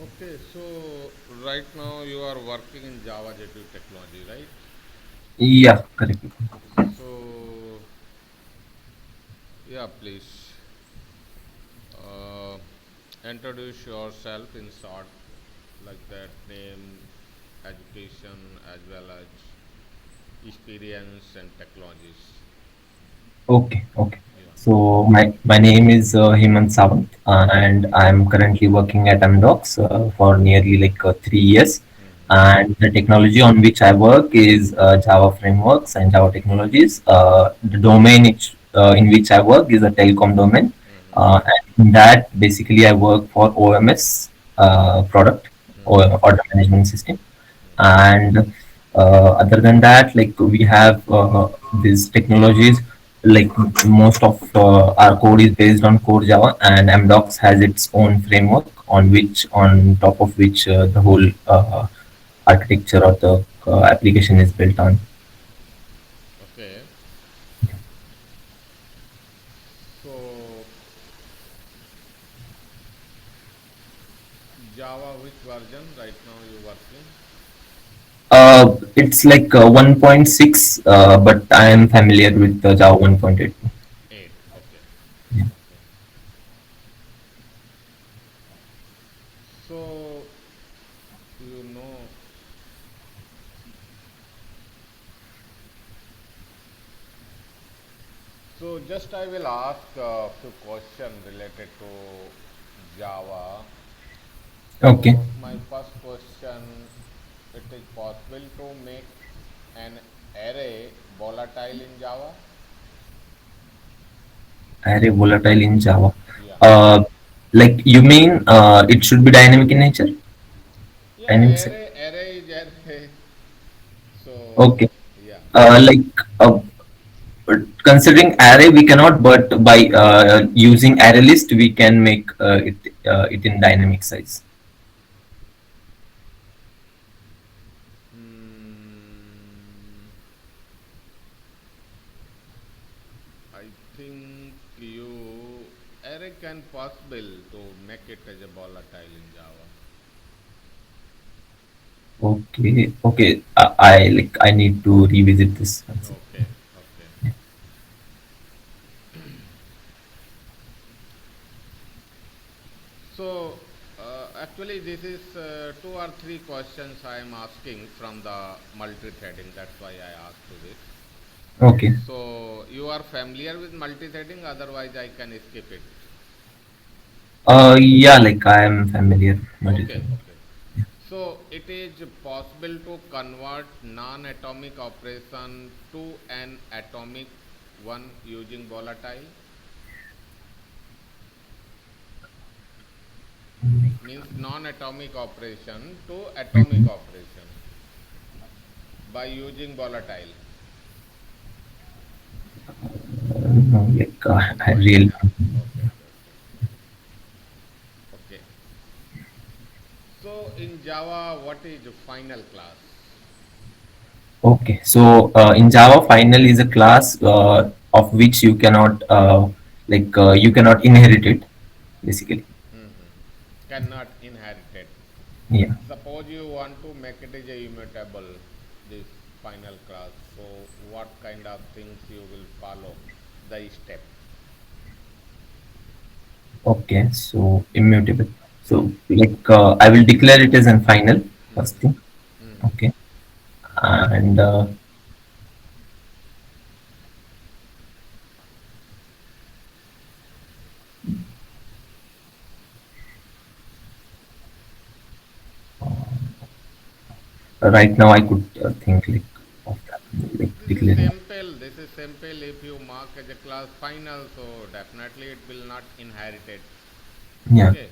Okay, so right now you are working in Java J2 technology, right? Yeah, correct. So, yeah, please uh, introduce yourself in short, like that name, education, as well as experience and technologies. Okay, okay. Yeah. So my name is Hemant Sawant, and I'm currently working at Amdocs for nearly 3 years. Mm-hmm. And the technology on which I work is Java frameworks and Java technologies. The domain in which I work is a telecom domain. Mm-hmm. And in that, basically, I work for OMS product or Mm-hmm. order management system. Mm-hmm. And other than that, like we have these technologies, like most of our code is based on core Java, and Amdocs has its own framework on top of which the whole architecture or the application is built on. Okay. So Java, which version right now you working? It's like 1.6, but I am familiar with Java 1.8. 8. Okay. Yeah. Okay. So you know, so just I will ask a few questions related to Java. Okay. So my first question, it is possible to make an array volatile in Java? Array volatile in Java. Yeah. Uh, like you mean it should be dynamic in nature? Yeah, Dynamic set. array is array. Okay. So yeah. Like considering array we cannot, but by using array list we can make it in dynamic size. Hmm, I think you array can possible to make it as a volatile in Java. Okay. Okay. I need to revisit this concept. Okay, okay. So actually, this is two or three questions I am asking from the multi-threading. That's why I asked to this. Okay. So you are familiar with multi-threading. Otherwise, I can skip it. Yeah, like I am familiar Okay, multi-threading. okay. So it is possible to convert non-atomic operation to an atomic one using volatile. Means non-atomic operation to atomic Mhm. operation by using volatile. No, like I No really. idea. Okay, okay, okay. Okay. So in Java, what is the final class? Okay, so in Java, final is a class of which you cannot you cannot inherit it basically. Hmm. Cannot inherit it. Yeah. Suppose you want to make it as a immutable, this final class. So what kind of things you will follow? The step. Okay, so immutable. So like I will declare it as a final first Hmm. thing. Hmm. Okay, and right now I could think like of that, like This is declaring. simple. This is simple. If you mark as a class final, so definitely it will not inherit it. Yeah. Okay.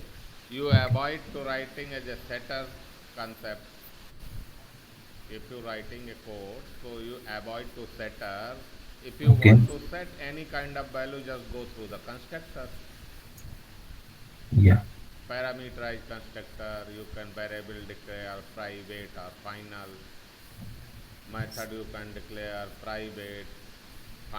You Okay. avoid to writing as a setter concept. If you writing a code, so you avoid to setter. If you Okay. want to set any kind of value, just go through the constructor. Yeah. Parameterized constructor, you can variable declare private or final. Method you can declare private,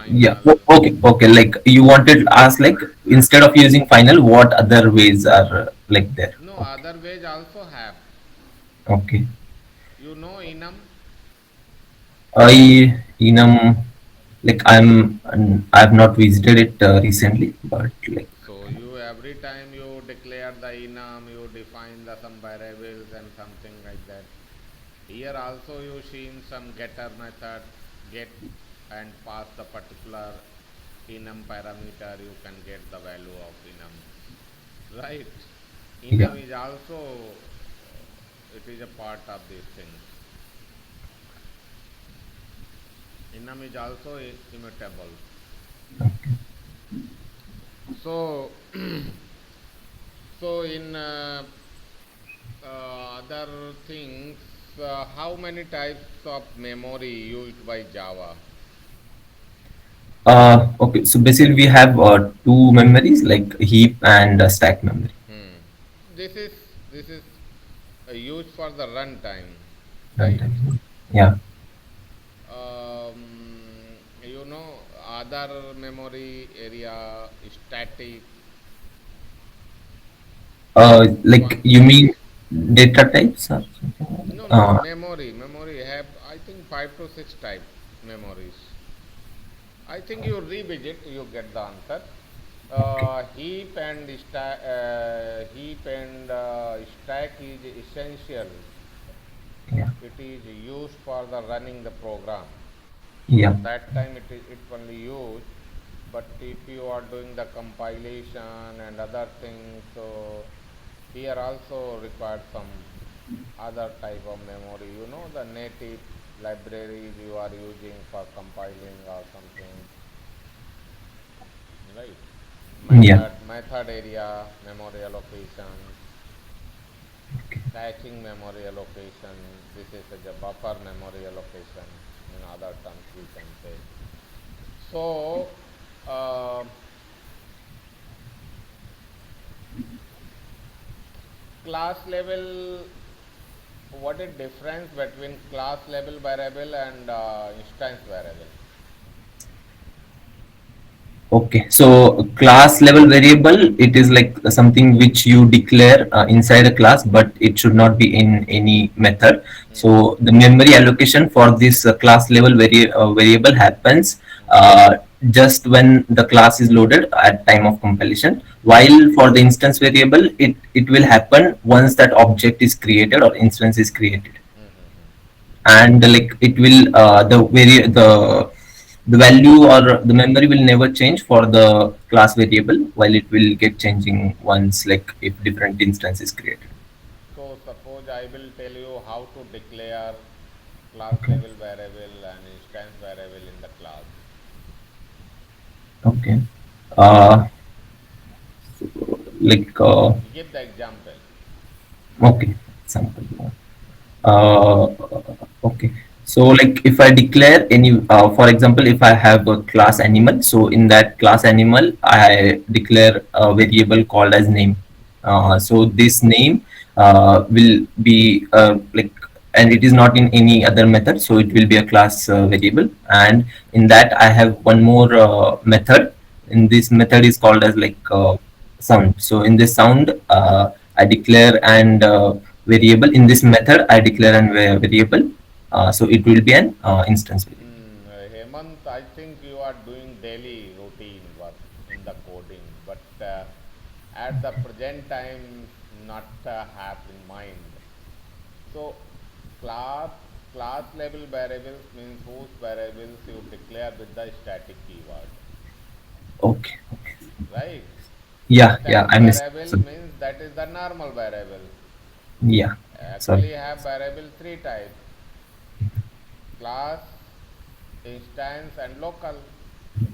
Yeah. final. Okay. Okay. Like you wanted to ask, like instead of using final, what other ways are like there? Okay. other ways also have. Okay. You know enum. Enum, like I have not visited it recently, but like So you every time you declare the enum, you define the some variables and something like that. Here also you see in some getter method, get and pass the particular enum parameter, you can get the value of enums, right? yeah, Enum is also it is a part of these things. Enum is also immutable. So so in other things, how many types of memory used by Java? okay. So basically, we have two memories like heap and stack memory. Hmm. This is this is used for the runtime, right? Runtime. Yeah. You know, other memory area, static Like one. you mean data types or something? No, no, memory have I think 5 to 6 type memories. I think you revisit, you get the answer. Okay. Heap and stack is essential. Yeah. It is used for the running the program. So Yeah. that time it only used. But if you are doing the compilation and other things, so here also required some other type of memory. You know the native libraries you are using for compiling or something, right? Yeah. Method area, memory allocation, Okay. caching memory allocation. This is a buffer memory allocation. In other terms, we can say. So, uh, class level. What is difference between class level variable and instance variable? Okay, so class level variable, it is like something which you declare inside a class, but it should not be in any method. Hmm. So the memory allocation for this class level variable happens Hmm. just when the class is loaded at time of compilation. While for the instance variable, it will happen once that object is created or instance is created, Hmm. Hmm. and like it will the value or the memory will never change for the class variable, while it will get changing once like if different instance is created. So suppose I will tell you how to declare class Okay. level variable and instance variable in the class. Okay. uh like Give the example. okay, example. uh, okay, so like if I declare any for example, if I have a class animal, so in that class animal I declare a variable called as name. So this name will be like, and it is not in any other method, so it will be a class variable, and in that I have one more method. In this method is called as like sound. So in this sound I declare and variable. In this method I declare an variable, so it will be an instance variable. Hemant, I think you are doing daily routine work in the coding, but at the present time, not have in mind. So, class class level variables means whose variables you declare with the static keyword, Okay, okay. right? Yeah, yeah, Instance I missed. variable So, means that is the normal variable. yeah, sorry. Actually, have variable three types: class, instance, and local,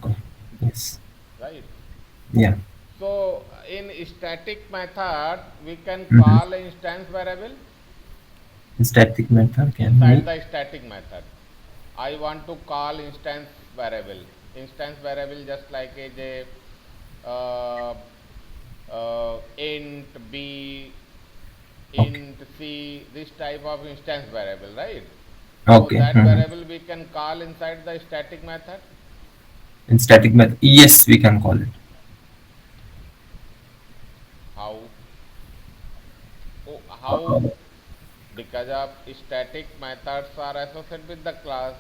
Okay. Yes. right? Yeah. So, in static method, we can Mm-hmm. call instance variable Static method can inside be. the static method. I want to call instance variable. Instance variable just like a int b, Okay. int c, this type of instance variable, right? So Okay. that Mm-hmm. variable we can call inside the static method. In static method, yes, we can call it. How? How? Because of static methods are associated with the class.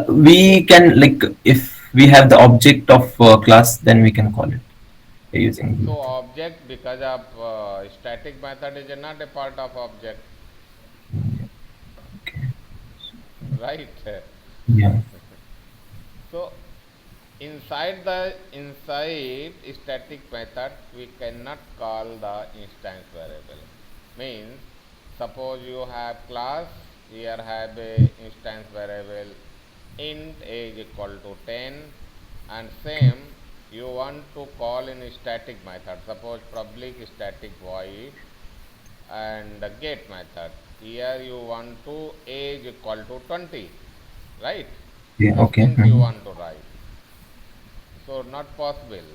We can, like, if we have the object of class, then we can call it using the So method. object, because of static method is not a part of object, Okay. right? Yeah. So inside static method we cannot call the instance variable. Means suppose you have class, here have a instance variable int age equal to 10, and same you want to call in static method, suppose public static void and the get method, here you want to age equal to 20, right? Yeah. These Okay. things you want to write. So not possible.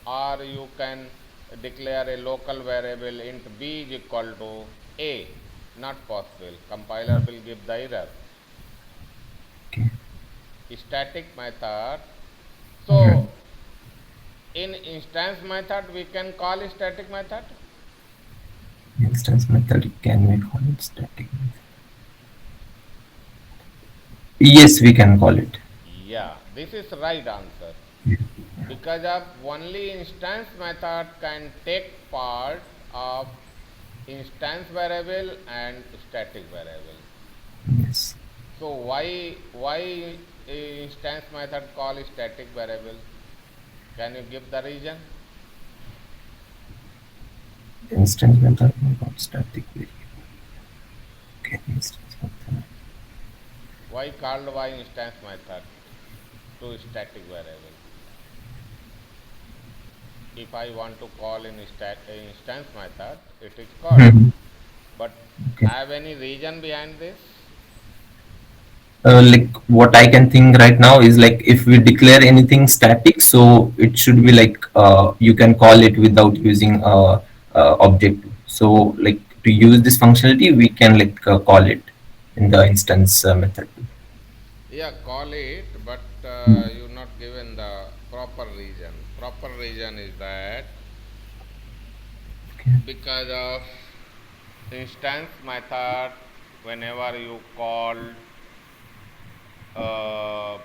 Or you can declare a local variable int b is equal to a. Not possible. Compiler will give the error. Okay. Static method. Right. So in instance method we can call static method. Instance method, can we call it static? Yes, we can call it. Yeah, this is right answer. Yeah. Because of only instance method can take part of instance variable and static variable. Yes. So why instance method call static variable? Can you give the reason? Instance method, not static variable. Okay. Instance method. Why called by instance method to static variable? If I want to call in instance method, it is called. Mhm. But Okay. have any reason behind this? Like, what I can think right now is, like, if we declare anything static, so it should be like, you can call it without using object. So, like, to use this functionality, we can, like, call it in the instance method. Yeah, call it, but Mm. you not given the proper reason. Proper reason is that Okay. because of instance method, whenever you call, uh,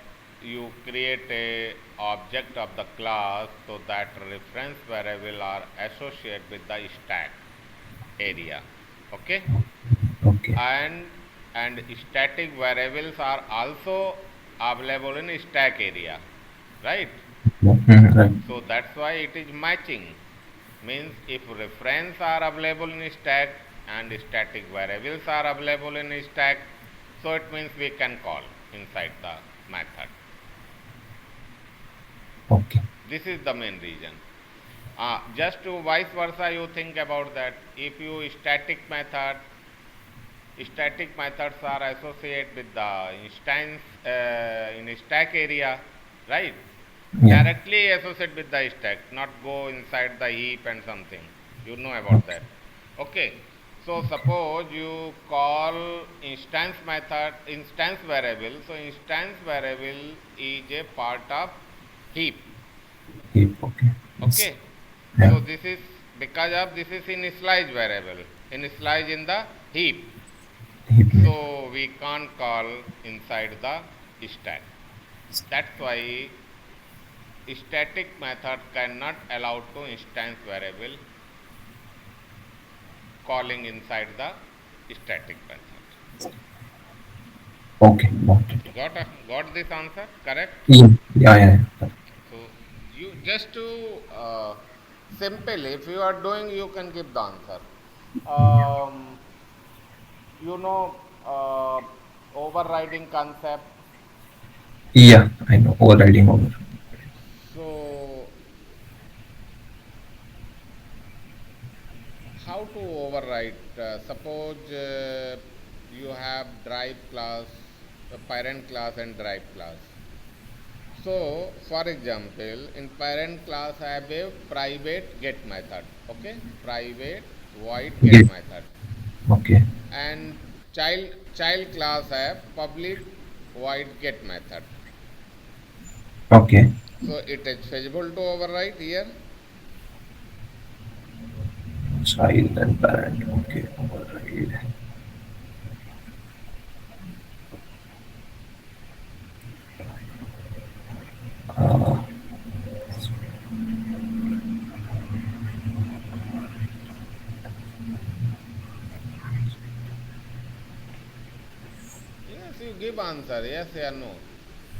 you create a object of the class, so that reference variable are associated with the stack area. Okay, Okay. and static variables are also available in stack area, right? Yeah. Mhm. Right. So that's why it is matching. Means if reference are available in stack and static variables are available in stack, so it means we can call inside the method. Okay. This is the main reason. Just to vice versa, you think about that. If you static methods are associated with the instance in stack area, right? Yeah. Directly associated with the stack, not go inside the heap and something. You know about Okay. that. Okay. So suppose you call instance variable. So instance variable is a part of heap. Heap. Okay. Yes. Okay. Yeah. So this is because of this is initialize variable. Initialize in the heap. Heap method. So we can't call inside the stack. That's why static method cannot allow to instance variable calling inside the static method. Okay. Got it. Got this answer correct? Yeah. Yeah. Yeah. Yeah. So you just to simple, if you are doing, you can give the answer. Um, you know overriding concept. Yeah. I know. Overriding over. So how to override? Suppose you have drive class, parent class and drive class. So, for example, in parent class I have a private get method, okay, private void get Get. method, Okay. and child class I have public void get method. Okay. So it is feasible to override here. Child and parent. Okay. Yes, you give answer. Yes or no.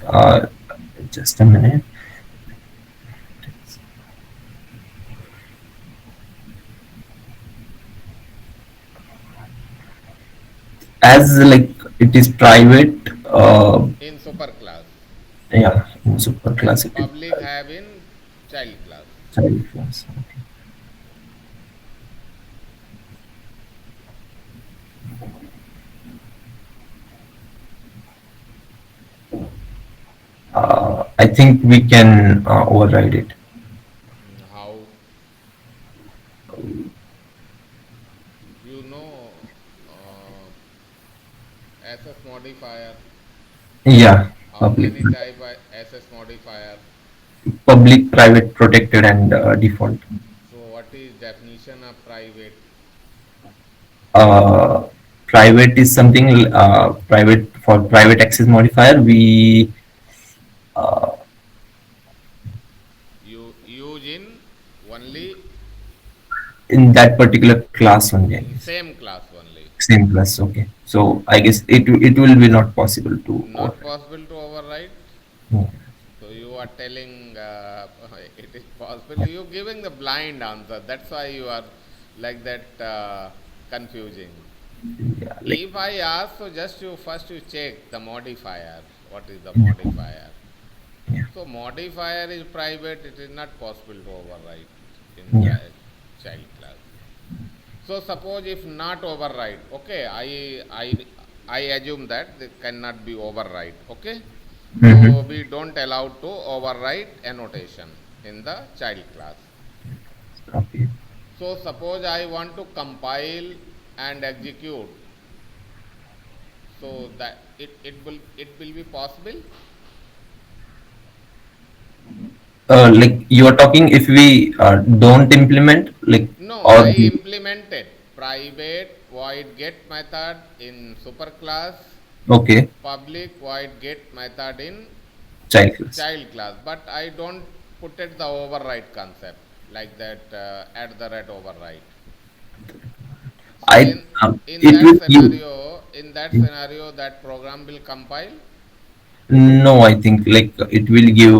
Uh, just a minute. As like it is private, In super class. yeah, in super class And it is public have in child class. child class. Okay. I think we can override it. How? You know SS modifier. Yeah, How public, many type of SS modifier? public, private, protected, and default. So what is definition of private? Uh, Private is something private for private access modifier. We uh, You use in only in that particular class only, I in guess. same class only. Same class. Okay. So I guess it will be not possible to Not override. possible to override. Yeah. So you are telling it is possible. You giving the blind answer. That's why you are like that confusing. Yeah, like If I ask, so just you first you check the modifier. What is the modifier? yeah, So modifier is private. It is not possible to override in yeah, child class. So suppose if not override, okay, I assume that it cannot be override, okay. mm-hmm. So we don't allow to override annotation in the child class. Okay. So suppose I want to compile and execute, so that it will be possible. Like you are talking if we don't implement like No, or I the, implemented private void get method in superclass, okay, public void get method in child class. child class, but I don't put it the override concept like that at the rate override. So I in it that will give. scenario that program will compile. No, I think like it will give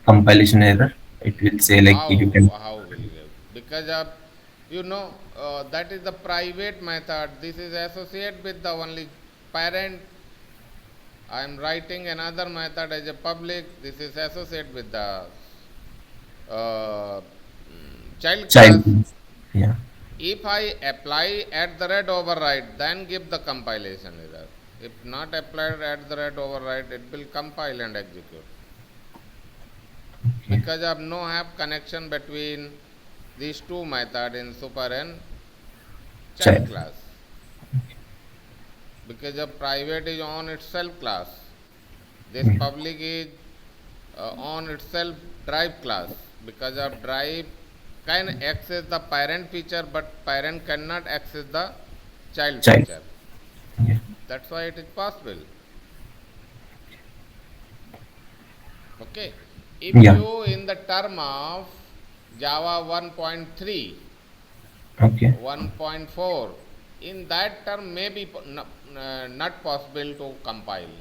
compilation error. It will say like you can. How will give? Because of that is the private method. This is associated with the only parent. I am writing another method as a public. This is associated with the child Child class. class. Yeah, If I apply at the rate override, then give the compilation error. If not applied at the rate override, it will compile and execute. okay. Because of no have connection between these two methods in super and child Child. class. Because of private is on itself class. This Yeah, public is on itself drive class. Because of drive can access the parent feature, but parent cannot access the child child. feature. Yeah, That's why it is possible. Okay. If yeah. you in the term of Java 1.3, Okay, 1.4, in that term may be not possible to compile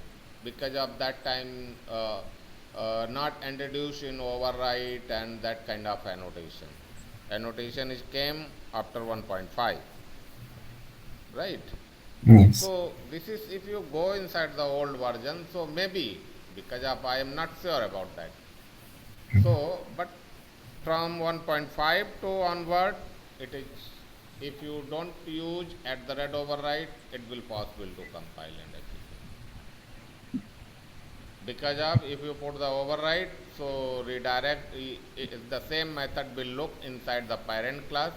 because of that time not introduced in override and that kind of annotation. Annotation is came after 1.5, right? yes. So this is if you go inside the old version, so maybe because of I am not sure about that. So, but from 1.5 to onward, it is if you don't use at the red override, it will possible to compile and execute. Because of if you put the override, so redirect the same method will look inside the parent class.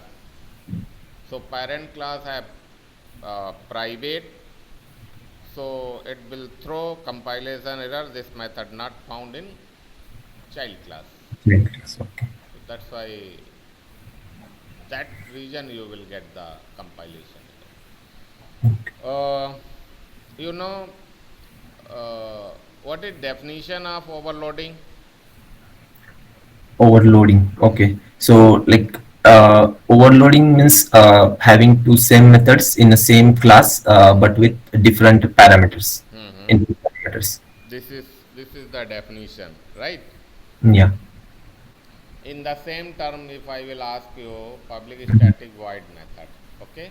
So parent class have private, so it will throw compilation error. This method not found in child class. Child class. Okay. So that's why that region you will get the compilation. Uh, you know what is definition of overloading? Overloading. Okay. So like overloading means having two same methods in the same class, but with different parameters. Hmm. Input parameters. This is the definition, right? Yeah. In the same term, if I will ask you public static void method, okay?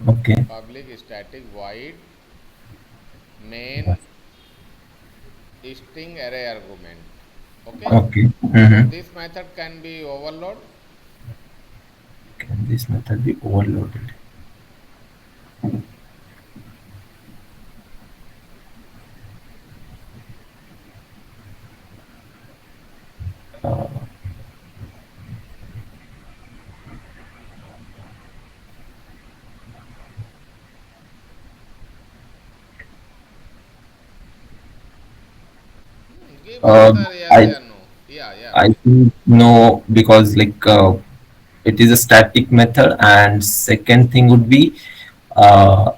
Okay. Public static void main string array argument, okay? Okay. So Mm-hmm. this method can be overload. Can this method be overloaded? Give Uh, answer yes I or no. Yeah, yeah. I think no, because like it is a static method, and second thing would be uh,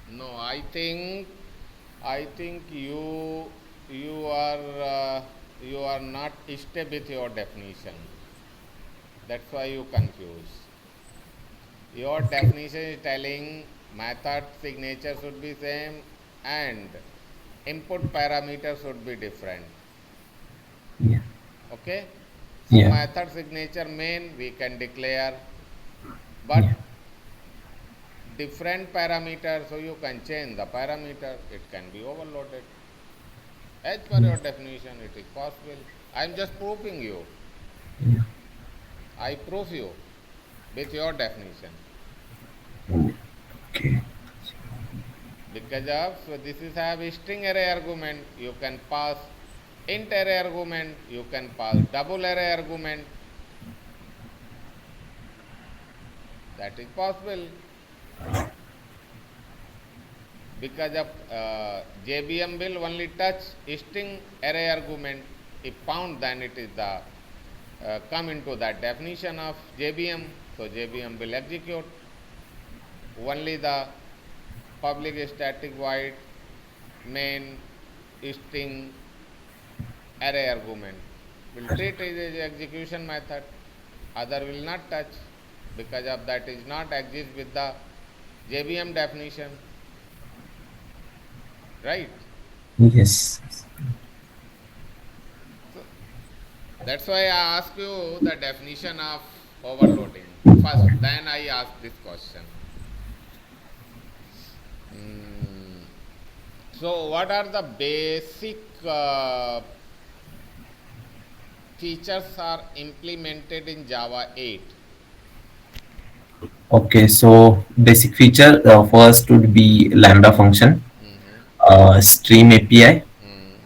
No, I think you are not step with your definition. That's why you confuse. Your okay. definition is telling method signature should be same and input parameter should be different. Yeah. Okay? So Yeah. method signature main we can declare, but Yeah. different parameter, so you can change the parameter. It can be overloaded. As per your Yes. definition, it is possible. I am just proving you. Yeah. I prove you with your definition. Yeah. Okay. Because of, so this is have a string array argument. You can pass int array argument. You can pass double array argument. That is possible. Because of JVM will only touch string array argument. If found, then it is the come into that definition of JVM. So JVM will execute only the public static void main string array argument. Will treat it as execution method. Other will not touch, because of that is not exist with the JVM definition, right? Yes. So that's why I ask you the definition of overloading first. Then I ask this question. Mm, so, what are the basic features are implemented in Java 8? Okay. So basic feature first would be Lambda function, Mm-hmm. Stream API, Mm,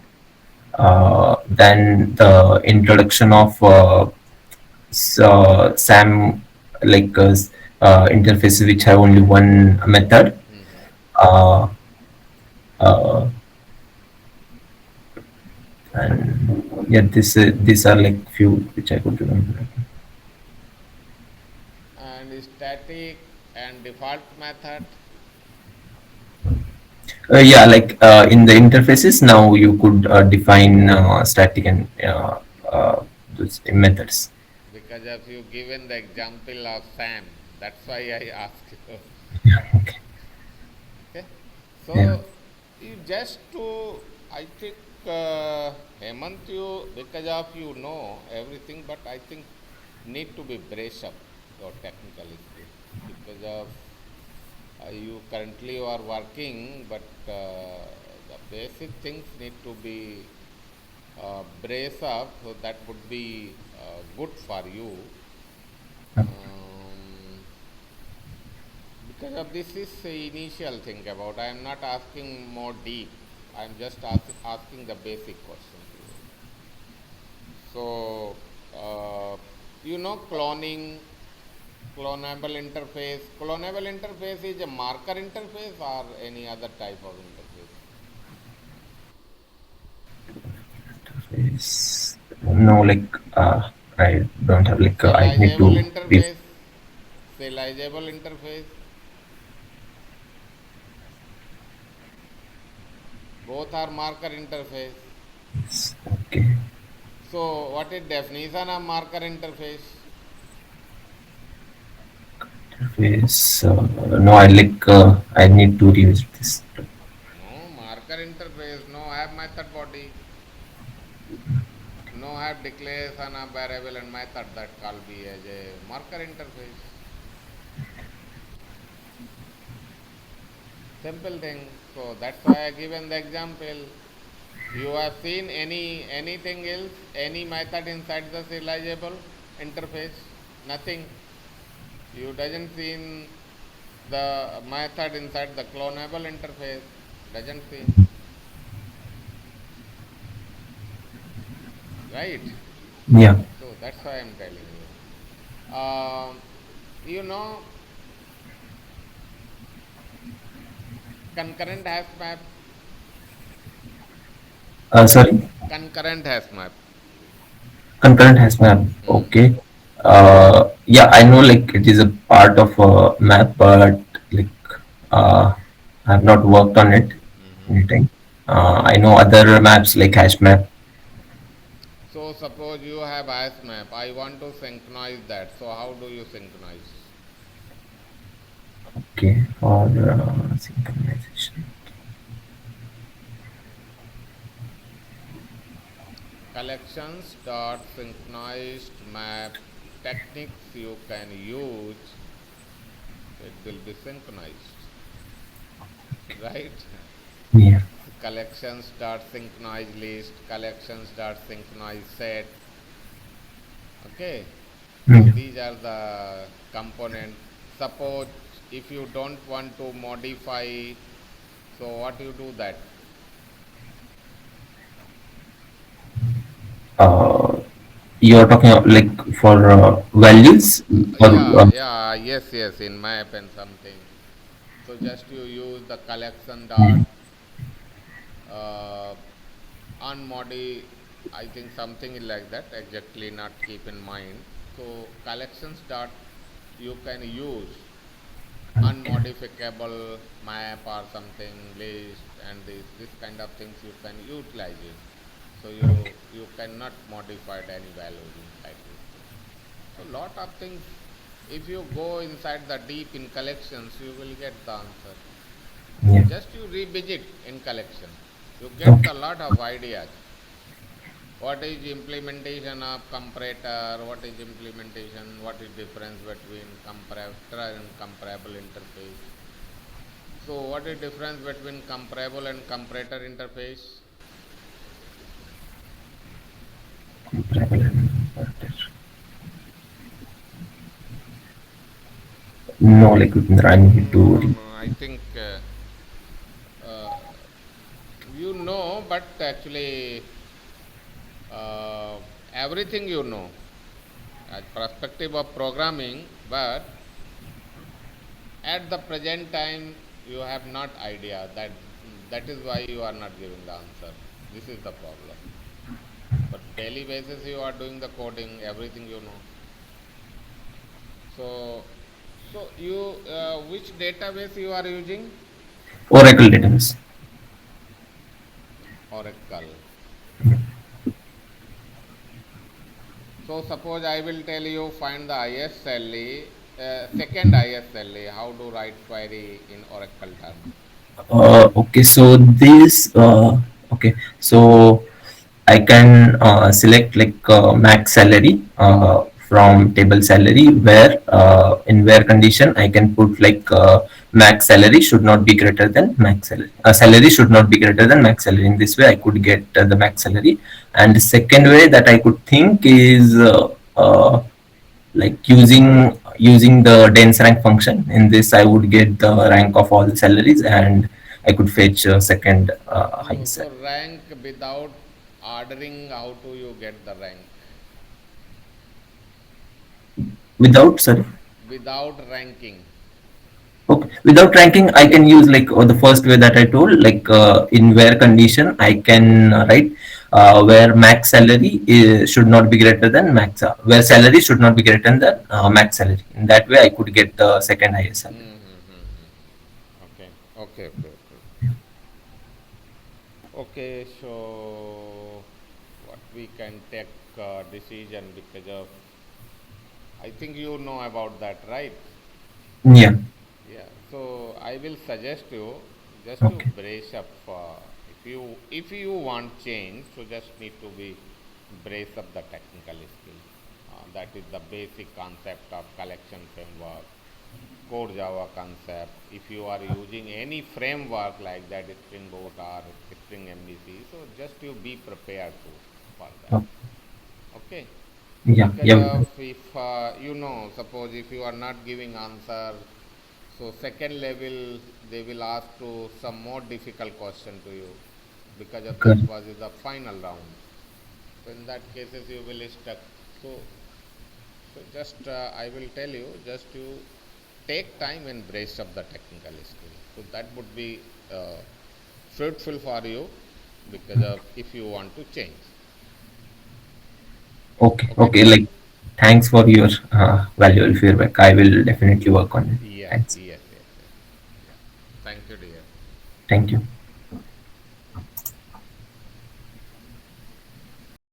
then the introduction of SAM like interfaces which have only one method. mm-hmm. Uh, uh, and yeah, these are like few which I could remember. And static and default method. Yeah, like in the interfaces now you could define static and those methods. Because of you given the example of Sam, that's why I ask you. Yeah. Okay. Okay. Yeah. So you just to, I think Hemant, you because of you know everything, but I think need to be brace up your technical skills, because of you currently are working, but the basic things need to be brace up, so that would be good for you. Um, because of this is the initial thing about. I am not asking more deep. I am just asking the basic question to you. So, cloning, clonable interface. Clonable interface is a marker interface or any other type of interface. Is no like I don't have like I need Serializable to be interface. Serializable interface. Both are marker interface. Okay. So what is definition of marker interface? Interface. No, I need to revisit this. No, marker interface, no have method body, no have declaration of variable and method that call be as a marker interface. Simple thing. So that's why I given the example. You have seen anything else, any method inside the serializable interface? Nothing. You doesn't seen the method inside the clonable interface. Doesn't seen. Right? Yeah. So that's why I'm telling you. You know, concurrent hash map. Sorry. Concurrent hash map. Concurrent has map. Hmm. Okay. Yeah, I know like it is a part of a map, but like I have not worked on it Hmm. anything. I know other maps like hash map. So suppose you have hash map. I want to synchronize that. So how do you synchronize? Okay, for synchronization. Collections dot synchronized map techniques you can use. It will be synchronized, right? Yeah. Collections dot synchronize list, collections dot synchronize set. Okay, so Mm. these are the components. Suppose if you don't want to modify, so what you do that? Uh, you are talking about like for values or Yeah, yeah, yes, yes, in map and something. So just you use the collection dot mm, uh, unmodi. I think something like that. Exactly, not keep in mind. So collections dot you can use okay. unmodifiable map or something list and this kind of things you can utilize it. So Okay. you cannot modify any values inside this thing. So lot of things. If you go inside the deep in collections, you will get the answer. Yeah. Just you revisit in collection, you get Okay. the lot of ideas. What is implementation of comparator? What is implementation? What is difference between comparator and comparable interface? So what is difference between comparable and comparator interface? Comparable and comparative. No, like I need to No, read. no. I think uh, you know, but actually everything you know as perspective of programming, but at the present time you have not idea that is why you are not giving the answer. This is the problem. But daily basis you are doing the coding, everything you know. So so you which database you are using? Oracle database. Oracle. So suppose I will tell you find the ISLE, second ISLE, how to write query in Oracle term. Okay, so this okay, so I can select like max salary from table salary where in where condition I can put like max salary should not be greater than max salary. Salary should not be greater than max salary. In this way, I could get the max salary. And the second way that I could think is like using the dense rank function. In this, I would get the rank of all the salaries, and I could fetch second No, highest so salary rank without ordering, how do you get the rank? without sorry. Without ranking. Okay. Without ranking, I can use like the first way that I told, like in where condition I can write where max salary should not be greater than max, where salary should not be greater than max salary. In that way, I could get the second highest salary. Okay, okay, okay, okay. Okay, so what we can take decision because of, I think you know about that, right? Yeah. Yeah. So I will suggest you just to Okay. brace up. If you want change, so just need to be brace up the technical skill. That is the basic concept of collection framework, core Java concept. If you are using any framework like that, Spring Boot or Spring MVC, so just you be prepared to for that. Oh, Okay. yeah. Because Yeah. of if suppose if you are not giving answer, so second level they will ask to some more difficult question to you because of this Correct. was the final round. So in that cases you will stuck. So so just I will tell you, just you take time and brace up the technical skill. So that would be fruitful for you because of if you want to change. Okay. Okay, Okay. dear. Like, thanks for your valuable feedback. I will definitely work on it. Yes, Thanks. yes, yes, yes. Yeah. Thank you, dear. Thank you.